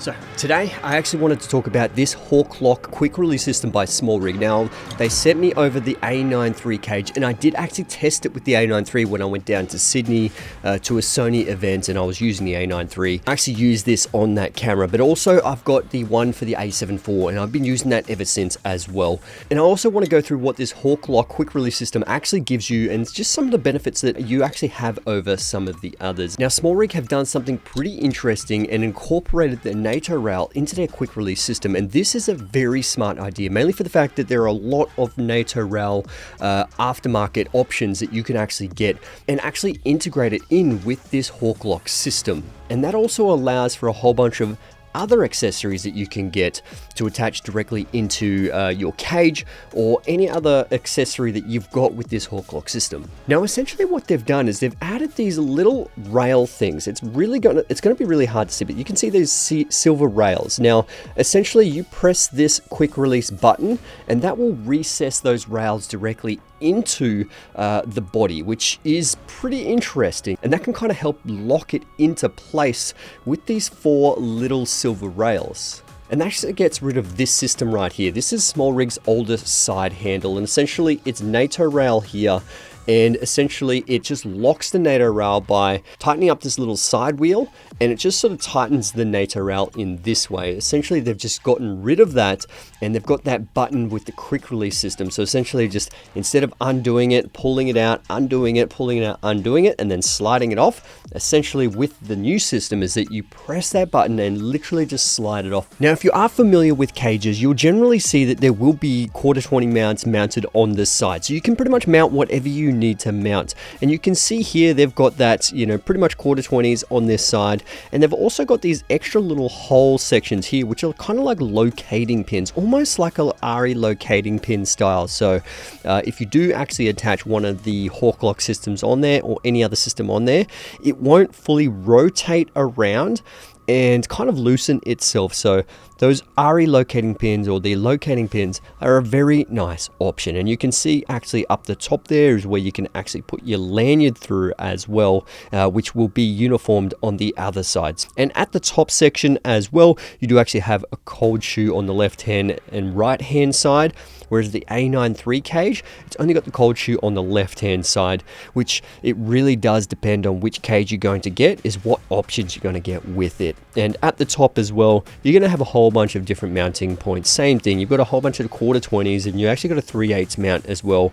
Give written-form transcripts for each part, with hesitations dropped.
So today I actually wanted to talk about this Hawk Lock quick release system by Smallrig. Now they sent me over the A7IV cage and I did actually test it with the A7IV when I went down to Sydney to a Sony event and I was using the A7IV. I actually used this on that camera, but also I've got the one for the A7IV and I've been using that ever since as well. And I also want to go through what this Hawk Lock quick release system actually gives you and just some of the benefits that you actually have over some of the others. Now Smallrig have done something pretty interesting and incorporated the NATO rail into their quick release system, and this is a very smart idea, mainly for the fact that there are a lot of NATO rail aftermarket options that you can actually get and actually integrate it in with this Hawk Lock system. And that also allows for a whole bunch of other accessories that you can get to attach directly into your cage or any other accessory that you've got with this Hawk Lock system. Now essentially what they've done is they've added these little rail things. It's going to be really hard to see, but you can see these silver rails. Now essentially you press this quick release button and that will recess those rails directly into the body, which is pretty interesting, and that can kind of help lock it into place with these four little silver rails. And that actually gets rid of this system right here. This is Smallrig's oldest side handle, and essentially it's NATO rail here, and essentially it just locks the NATO rail by tightening up this little side wheel, and it just sort of tightens the NATO rail in this way. Essentially they've just gotten rid of that and they've got that button with the quick release system. So essentially just instead of undoing it, pulling it out, undoing it, pulling it out, undoing it, and then sliding it off, essentially with the new system is that you press that button and literally just slide it off. Now if you are familiar with cages, you'll generally see that there will be quarter 20 mounts mounted on this side. So you can pretty much mount whatever you need to mount, and you can see here they've got that, you know, pretty much quarter 20s on this side, and they've also got these extra little hole sections here which are kind of like locating pins, almost like a RE locating pin style. So if you do actually attach one of the Hawk Lock systems on there or any other system on there, it won't fully rotate around and kind of loosen itself. So those RE locating pins or the locating pins are a very nice option, and you can see actually up the top there is where you can actually put your lanyard through as well, which will be uniformed on the other sides. And at the top section as well, you do actually have a cold shoe on the left hand and right hand side, whereas the A7IV cage, it's only got the cold shoe on the left hand side, which it really does depend on which cage you're going to get is what options you're going to get with it. And at the top as well, you're going to have a whole bunch of different mounting points. Same thing, you've got a whole bunch of quarter 20s and you actually got a 3/8 mount as well.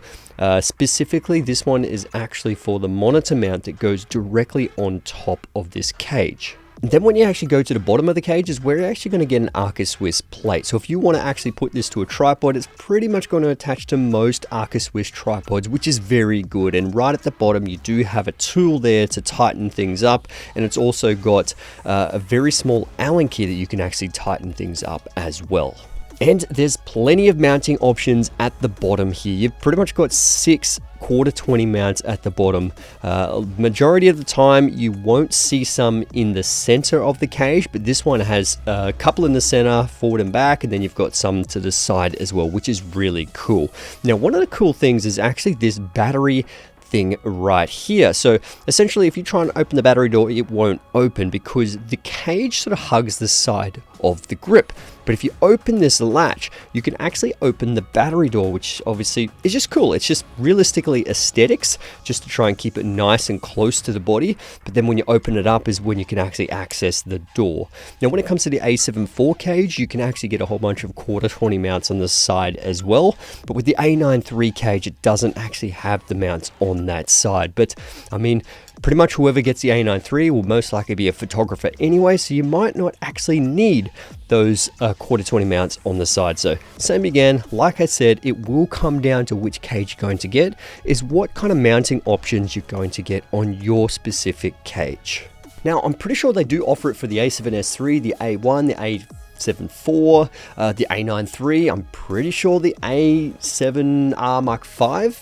Specifically, this one is actually for the monitor mount that goes directly on top of this cage. Then when you actually go to the bottom of the cage is where you're actually going to get an Arca Swiss plate. So if you want to actually put this to a tripod, it's pretty much going to attach to most Arca Swiss tripods, which is very good. And right at the bottom, you do have a tool there to tighten things up. And it's also got a very small Allen key that you can actually tighten things up as well. And there's plenty of mounting options at the bottom here. You've pretty much got 6 quarter 20 mounts at the bottom. Majority of the time you won't see some in the center of the cage, but this one has a couple in the center, forward and back, and then you've got some to the side as well, which is really cool. Now one of the cool things is actually this battery thing right here. So essentially if you try and open the battery door, it won't open because the cage sort of hugs the side of the grip. But if you open this latch, you can actually open the battery door, which obviously is just cool. It's just realistically aesthetics, just to try and keep it nice and close to the body. But then when you open it up is when you can actually access the door. Now, when it comes to the A7IV cage, you can actually get a whole bunch of quarter 20 mounts on the side as well. But with the A7IV cage, it doesn't actually have the mounts on that side. But I mean, pretty much whoever gets the A7IV will most likely be a photographer anyway, so you might not actually need those quarter 20 mounts on the side. So same again, like I said, it will come down to which cage you're going to get, is what kind of mounting options you're going to get on your specific cage. Now, I'm pretty sure they do offer it for the A7S III, the A1, the A7IV, the A7IV. I'm pretty sure the A7R Mark V.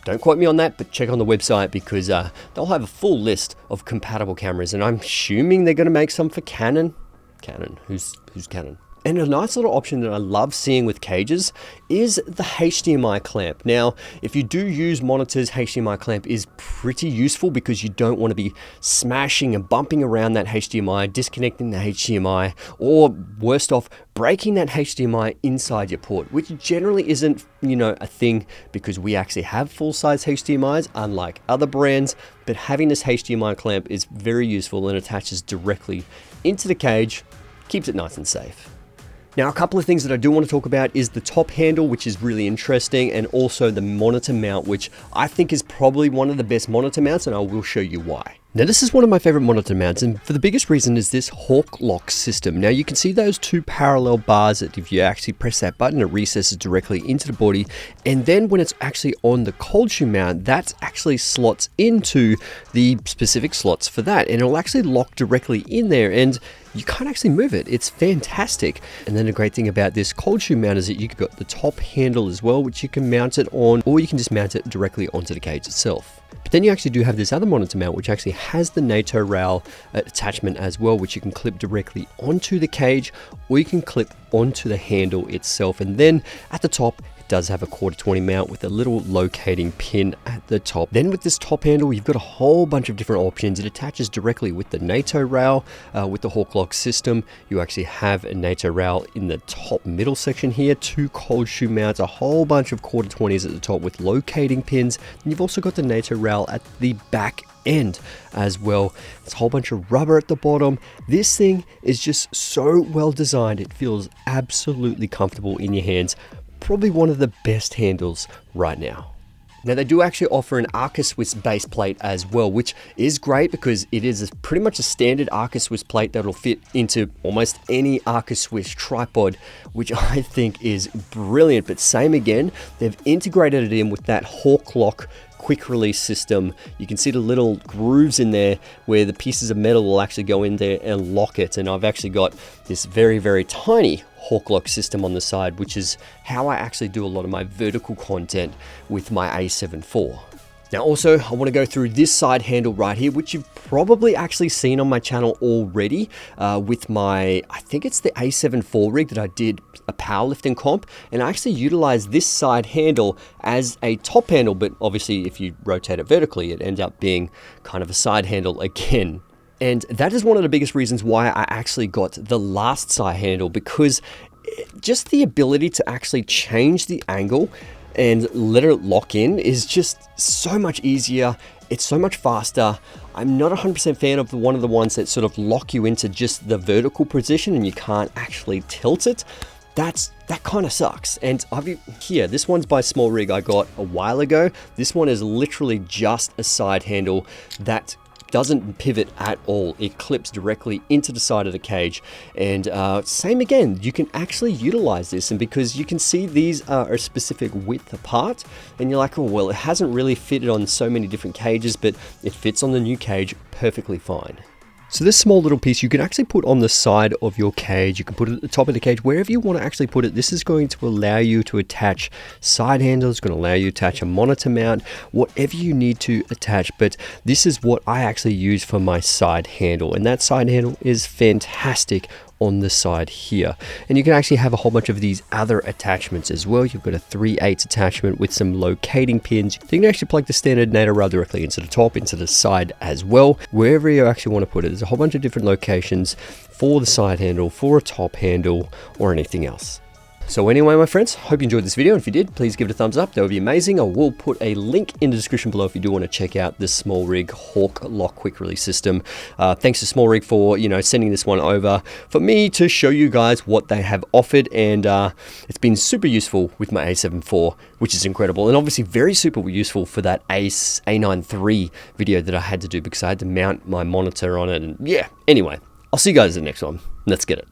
Don't quote me on that, but check on the website because they'll have a full list of compatible cameras, and I'm assuming they're going to make some for Canon. Canon, who's Canon? And a nice little option that I love seeing with cages is the HDMI clamp. Now, if you do use monitors, HDMI clamp is pretty useful because you don't want to be smashing and bumping around that HDMI, disconnecting the HDMI, or worst off, breaking that HDMI inside your port, which generally isn't, a thing because we actually have full-size HDMIs, unlike other brands, but having this HDMI clamp is very useful and attaches directly into the cage, keeps it nice and safe. Now, a couple of things that I do want to talk about is the top handle, which is really interesting, and also the monitor mount, which I think is probably one of the best monitor mounts, and I will show you why. Now, this is one of my favorite monitor mounts, and for the biggest reason is this Hawk lock system. Now, you can see those two parallel bars that if you actually press that button, it recesses directly into the body. And then when it's actually on the cold shoe mount, that actually slots into the specific slots for that. And it'll actually lock directly in there, and you can't actually move it. It's fantastic. And then the great thing about this cold shoe mount is that you've got the top handle as well, which you can mount it on, or you can just mount it directly onto the cage itself. But then you actually do have this other monitor mount, which actually has the NATO rail attachment as well, which you can clip directly onto the cage, or you can clip onto the handle itself. And then at the top, it does have a 1/4-20 mount with a little locating pin at the top. Then with this top handle, you've got a whole bunch of different options. It attaches directly with the NATO rail, with the Hawk lock system. You actually have a NATO rail in the top middle section here, 2 cold shoe mounts, a whole bunch of 1/4-20s at the top with locating pins. And you've also got the NATO rail at the back end as well. There's a whole bunch of rubber at the bottom. This thing is just so well designed. It feels absolutely comfortable in your hands. Probably one of the best handles right now. Now, they do actually offer an Arca Swiss base plate as well, which is great because it is pretty much a standard Arca Swiss plate that'll fit into almost any Arca Swiss tripod, which I think is brilliant. But same again, they've integrated it in with that Hawk lock quick release system. You can see the little grooves in there where the pieces of metal will actually go in there and lock it. And I've actually got this very, very tiny Hawk lock system on the side, which is how I actually do a lot of my vertical content with my A7IV. Now also, I want to go through this side handle right here, which you've probably actually seen on my channel already with my, I think it's the A7IV rig that I did a powerlifting comp, and I actually utilized this side handle as a top handle, but obviously if you rotate it vertically, it ends up being kind of a side handle again. And that is one of the biggest reasons why I actually got the last side handle, because just the ability to actually change the angle and let it lock in is just so much easier. It's so much faster. I'm not 100% fan of one of the ones that sort of lock you into just the vertical position and you can't actually tilt it. That kind of sucks. And here, this one's by Smallrig I got a while ago. This one is literally just a side handle that doesn't pivot at all. It clips directly into the side of the cage. And same again, you can actually utilize this, and because you can see these are a specific width apart, and you're like, oh, well, it hasn't really fitted on so many different cages, but it fits on the new cage perfectly fine. So this small little piece you can actually put on the side of your cage. You can put it at the top of the cage, wherever you want to actually put it. This is going to allow you to attach side handles, it's going to allow you to attach a monitor mount, whatever you need to attach. But this is what I actually use for my side handle, and that side handle is fantastic on the side here. And you can actually have a whole bunch of these other attachments as well. You've got a 3/8 attachment with some locating pins. You can actually plug the standard NATO rail directly into the top, into the side as well, wherever you actually want to put it. There's a whole bunch of different locations for the side handle, for a top handle, or anything else. So anyway, my friends, hope you enjoyed this video. If you did, please give it a thumbs up. That would be amazing. I will put a link in the description below if you do want to check out this Smallrig Hawk lock quick release system. Thanks to Smallrig for, sending this one over for me to show you guys what they have offered. And it's been super useful with my A7IV, which is incredible. And obviously very super useful for that A9III video that I had to do because I had to mount my monitor on it. And yeah, anyway, I'll see you guys in the next one. Let's get it.